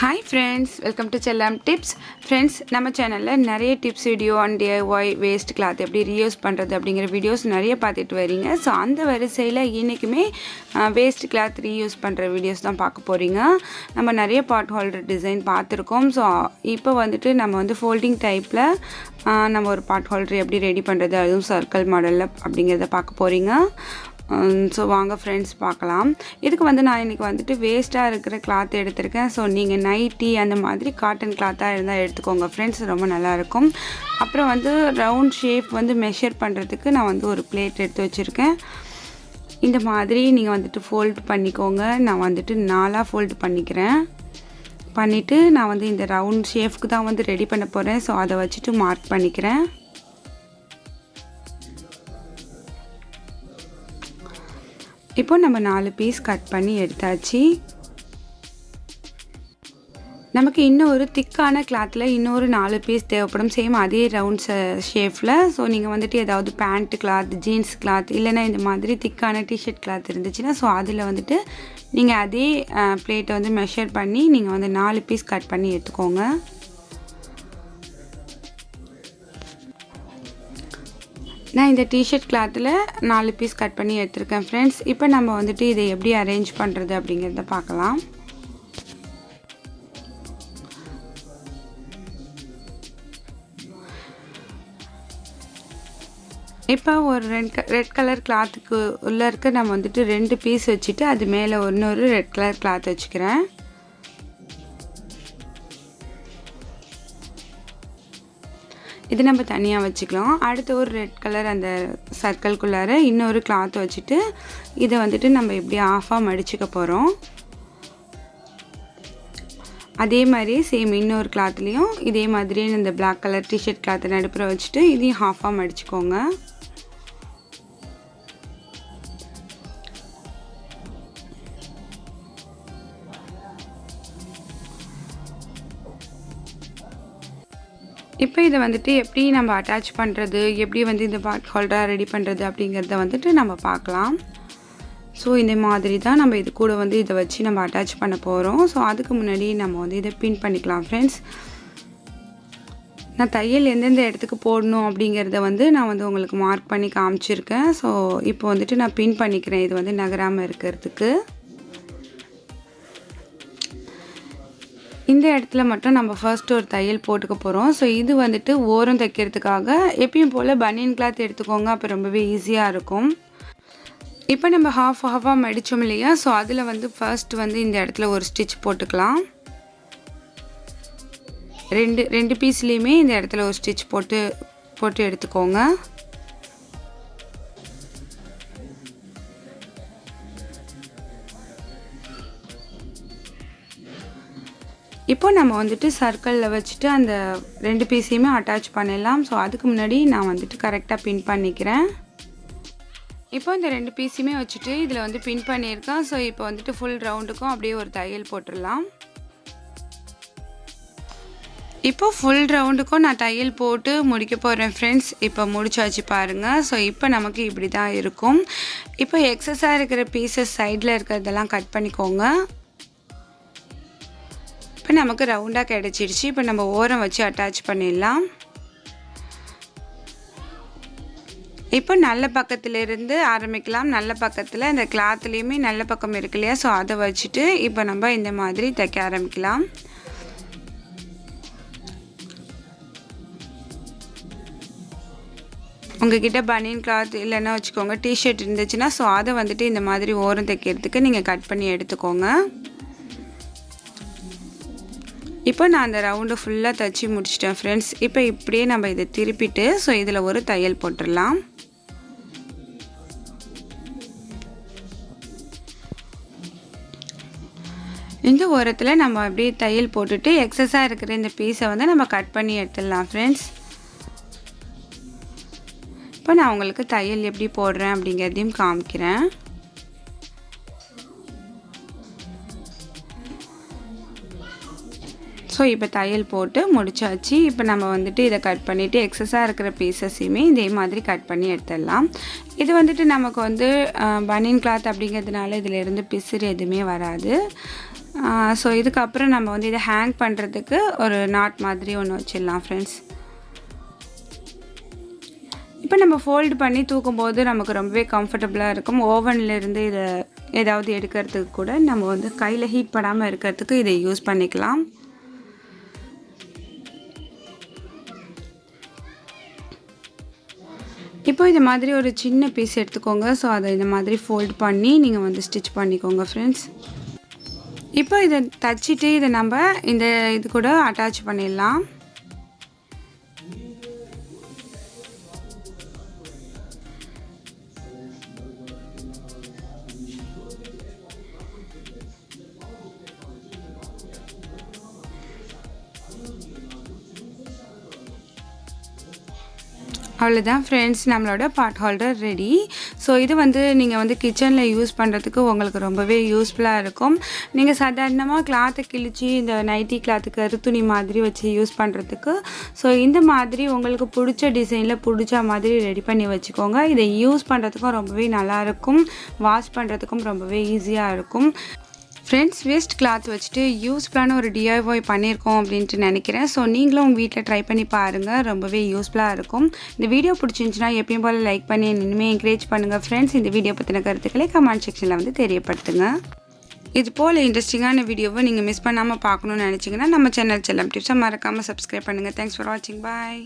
Hi friends, welcome to Chellam tips. Friends, நம்ம சேனல்ல நிறைய tips video on DIY waste cloth எப்படி reuse பண்றது அப்படிங்கற வீடியோஸ் நிறைய பார்த்துட்டு வரீங்க. சோ அந்த வரிசையில இன்னைக்குமே waste cloth reuse பண்ற வீடியோஸ் தான் பார்க்க போறீங்க. நம்ம நிறைய pot holder டிசைன் பார்த்திருக்கோம். சோ இப்போ வந்துட்டு நம்ம வந்து folding டைப்ல நம்ம ஒரு pot holder எப்படி ரெடி பண்றது அதுவும் சர்க்கிள் மாடல்ல அப்படிங்கறத பார்க்க போறீங்க. ஸோ வாங்க ஃப்ரெண்ட்ஸ் பார்க்கலாம். இதுக்கு வந்து நான் இன்றைக்கி வந்துட்டு வேஸ்ட்டாக இருக்கிற கிளாத் எடுத்திருக்கேன். ஸோ நீங்கள் நைட்டி அந்த மாதிரி காட்டன் கிளாத்தாக இருந்தால் எடுத்துக்கோங்க ஃப்ரெண்ட்ஸ், ரொம்ப நல்லாயிருக்கும். அப்புறம் வந்து ரவுண்ட் ஷேப் வந்து மெஷர் பண்ணுறதுக்கு நான் வந்து ஒரு பிளேட் எடுத்து வச்சுருக்கேன். இந்த மாதிரி நீங்கள் வந்துட்டு ஃபோல்டு பண்ணிக்கோங்க. நான் வந்துட்டு 4ஆக ஃபோல்டு பண்ணிவிட்டு நான் வந்து இந்த ரவுண்ட் ஷேஃப்க்கு தான் வந்து ரெடி பண்ண போகிறேன். ஸோ அதை வச்சுட்டு மார்க் பண்ணிக்கிறேன். இப்போ நம்ம 4 பீஸ் கட் பண்ணி எடுத்தாச்சு. நமக்கு இன்னொரு திக்கான கிளாத்தில் இன்னொரு 4 பீஸ் தேவைப்படும், சேம் அதே ரவுண்ட் ஷேப்பில். ஸோ நீங்கள் வந்துட்டு ஏதாவது பேண்ட் கிளாத், ஜீன்ஸ் கிளாத் இல்லைன்னா இந்த மாதிரி திக்கான டிஷர்ட் கிளாத் இருந்துச்சுன்னா ஸோ அதில் வந்துட்டு நீங்கள் அதே பிளேட்டை வந்து மெஷர் பண்ணி நீங்கள் வந்து 4 பீஸ் கட் பண்ணி எடுத்துக்கோங்க. நான் இந்த டிஷர்ட் கிளாத்தில் 4 பீஸ் கட் பண்ணி எடுத்துருக்கேன் ஃப்ரெண்ட்ஸ். இப்போ நம்ம வந்துட்டு இதை எப்படி அரேஞ்ச் பண்ணுறது அப்படிங்கிறத பார்க்கலாம். இப்போ ஒரு ரெட் கலர் கிளாத்துக்கு உள்ளே இருக்க நம்ம வந்துட்டு 2 பீஸ் வச்சுட்டு அது மேலே இன்னொரு ரெட் கலர் கிளாத் வச்சுக்கிறேன். இது நம்ம தனியாக வச்சுக்கலாம். அடுத்து ஒரு ரெட் கலர் அந்த சர்க்கிள்குள்ளார இன்னொரு கிளாத் வச்சுட்டு இதை வந்துட்டு நம்ம இப்படி ஆஃபாக மடிச்சுக்க போகிறோம். அதே மாதிரி சேம் இன்னொரு கிளாத்லேயும் இதே மாதிரியே இந்த பிளாக் கலர் டிஷர்ட் கிளாத்தை நடுப்புற வச்சுட்டு இதையும் ஹாஃபாக மடிச்சுக்கோங்க. இப்போ இதை வந்துட்டு எப்படி நம்ம அட்டாச் பண்ணுறது, எப்படி வந்து இந்த பாட் ஹோல்டராக ரெடி பண்ணுறது அப்படிங்கிறத வந்துட்டு நம்ம பார்க்கலாம். ஸோ இந்த மாதிரி தான் நம்ம இது கூட வந்து இதை வச்சு நம்ம அட்டாச் பண்ண போகிறோம். ஸோ அதுக்கு முன்னாடி நம்ம வந்து இதை பின் பண்ணிக்கலாம் ஃப்ரெண்ட்ஸ். நான் தையல் எந்தெந்த இடத்துக்கு போடணும் அப்படிங்கிறத வந்து நான் வந்து உங்களுக்கு மார்க் பண்ணி காமிச்சிருக்கேன். ஸோ இப்போ வந்துட்டு நான் பின் பண்ணிக்கிறேன் இது வந்து நகராமல் இருக்கிறதுக்கு. இந்த இடத்துல மட்டும் நம்ம ஃபர்ஸ்ட் ஒரு தையல் போட்டுக்க போகிறோம். ஸோ இது வந்துட்டு ஓரம் தைக்கிறதுக்காக எப்பயும் போல் பனியன் கிளாத் எடுத்துக்கோங்க, அப்போ ரொம்பவே ஈஸியாக இருக்கும். இப்போ நம்ம ஹாஃபாக மடித்தோம் இல்லையா, ஸோ அதில் வந்து ஃபர்ஸ்ட் வந்து இந்த இடத்துல ஒரு ஸ்டிச் போட்டுக்கலாம். ரெண்டு பீஸ்லேயுமே இந்த இடத்துல ஒரு ஸ்டிச் போட்டு எடுத்துக்கோங்க. இப்போ நம்ம வந்துட்டு சர்க்கிளில் வச்சுட்டு அந்த 2 பீஸையுமே அட்டாச் பண்ணிடலாம். ஸோ அதுக்கு முன்னாடி நான் வந்துட்டு கரெக்டாக பின் பண்ணிக்கிறேன். இப்போ இந்த 2 பீஸையுமே வச்சுட்டு இதில் வந்து பின் பண்ணியிருக்கேன். ஸோ இப்போ வந்துட்டு ஃபுல் ரவுண்டுக்கும் அப்படியே ஒரு தையல் போட்டுடலாம். இப்போ ஃபுல் ரவுண்டுக்கும் நான் தையல் போட்டு முடிக்க போகிறேன் ஃப்ரெண்ட்ஸ். இப்போ முடிச்சாச்சு பாருங்கள். ஸோ இப்போ நமக்கு இப்படி தான் இருக்கும். இப்போ எக்ஸஸாக இருக்கிற பீசஸ் சைடில் இருக்கிறதெல்லாம் கட் பண்ணிக்கோங்க. இப்போ நமக்கு ரவுண்டாக கிடச்சிடுச்சு. இப்போ நம்ம ஓரம் வச்சு அட்டாச் பண்ணிடலாம். இப்போ நல்ல பக்கத்துலேருந்து ஆரம்பிக்கலாம். நல்ல பக்கத்தில் இந்த கிளாத்லேயுமே நல்ல பக்கம் இருக்கு இல்லையா, ஸோ அதை வச்சுட்டு இப்போ நம்ம இந்த மாதிரி தைக்க ஆரம்பிக்கலாம். உங்ககிட்ட பனியன் கிளாத் இல்லைன்னா வச்சுக்கோங்க, டிஷர்ட் இருந்துச்சுன்னா ஸோ அதை வந்துட்டு இந்த மாதிரி ஓரம் தைக்கிறதுக்கு நீங்கள் கட் பண்ணி எடுத்துக்கோங்க. இப்போ நான் அந்த ரவுண்டு ஃபுல்லாக தைச்சி முடிச்சிட்டேன் ஃப்ரெண்ட்ஸ். இப்போ இப்படியே நம்ம இதை திருப்பிட்டு ஸோ இதில் ஒரு தையல் போட்டுடலாம். இந்த ஓரத்தில் நம்ம அப்படியே தையல் போட்டுட்டு எக்ஸஸாக இருக்கிற இந்த பீஸை வந்து நம்ம கட் பண்ணி எடுத்துடலாம் ஃப்ரெண்ட்ஸ். இப்போ நான் உங்களுக்கு தையல் எப்படி போடுறேன் அப்படிங்கிறதையும் காமிக்கிறேன். ஸோ இப்போ தையல் போட்டு முடிச்சாச்சு. இப்போ நம்ம வந்துட்டு இதை கட் பண்ணிவிட்டு எக்ஸஸாக இருக்கிற பீசஸையுமே இதே மாதிரி கட் பண்ணி எடுத்துடலாம். இது வந்துட்டு நமக்கு வந்து பனியன் கிளாத் அப்படிங்கிறதுனால இதில் இருந்து பிசுறு எதுவுமே வராது. ஸோ இதுக்கப்புறம் நம்ம வந்து இதை ஹேங் பண்ணுறதுக்கு ஒரு நாட் மாதிரி ஒன்று வச்சிடலாம் ஃப்ரெண்ட்ஸ். இப்போ நம்ம ஃபோல்டு பண்ணி தூக்கும்போது நமக்கு ரொம்பவே கம்ஃபர்டபுளாக இருக்கும். ஓவன்லேருந்து இதை ஏதாவது எடுக்கிறதுக்கு கூட நம்ம வந்து கையில் ஹீட் படாமல் இருக்கிறதுக்கு இதை யூஸ் பண்ணிக்கலாம். இப்போ இந்த மாதிரி ஒரு சின்ன பீஸ் எடுத்துக்கோங்க. ஸோ அதை இந்த மாதிரி ஃபோல்ட் பண்ணி நீங்கள் வந்து ஸ்டிச் பண்ணிக்கோங்க ஃப்ரெண்ட்ஸ். இப்போ இதை தச்சுட்டு இதை நம்ம இந்த இது கூட அட்டாச் பண்ணிடலாம். அவ்வளோதான் ஃப்ரெண்ட்ஸ், நம்மளோட பாட் ஹோல்டர் ரெடி. ஸோ இது வந்து நீங்கள் வந்து கிச்சனில் யூஸ் பண்ணுறதுக்கு உங்களுக்கு ரொம்பவே யூஸ்ஃபுல்லாக இருக்கும். நீங்கள் சாதாரணமாக கிளாத்தை கிழிச்சு இந்த நைட்டி கிளாத்துக்கு கருத்துணி மாதிரி வச்சு யூஸ் பண்ணுறதுக்கு ஸோ இந்த மாதிரி உங்களுக்கு பிடிச்ச டிசைனில் பிடிச்ச மாதிரி ரெடி பண்ணி வச்சுக்கோங்க. இதை யூஸ் பண்ணுறதுக்கும் ரொம்பவே நல்லாயிருக்கும், வாஷ் பண்ணுறதுக்கும் ரொம்பவே ஈஸியாக இருக்கும். ஃப்ரெண்ட்ஸ், வேஸ்ட் கிளாத் வச்சுட்டு யூஸ்ஃபுல்லான ஒரு டிஐஒய் பண்ணியிருக்கோம் அப்படின்ட்டு நினைக்கிறேன். ஸோ நீங்களும் உங்கள் வீட்டில் ட்ரை பண்ணி பாருங்கள், ரொம்பவே யூஸ்ஃபுல்லாக இருக்கும். இந்த வீடியோ பிடிச்சிருந்துச்சுன்னா எப்பயும் போல் லைக் பண்ணி இனிமேல் என்கரேஜ் பண்ணுங்கள் ஃப்ரெண்ட்ஸ். இந்த வீடியோ பற்றின கருத்துக்களை கமெண்ட் செக்ஷனில் வந்து தெரியப்படுத்துங்க. இது போல் இன்ட்ரெஸ்டிங்கான வீடியோவை நீங்கள் மிஸ் பண்ணாமல் பார்க்கணுன்னு நினச்சிங்கன்னா நம்ம சேனல் செல்லம் டிப்ஸை மறக்காமல் சப்ஸ்கிரைப் பண்ணுங்கள். தேங்க்ஸ் ஃபார் வாட்சிங். பாய்.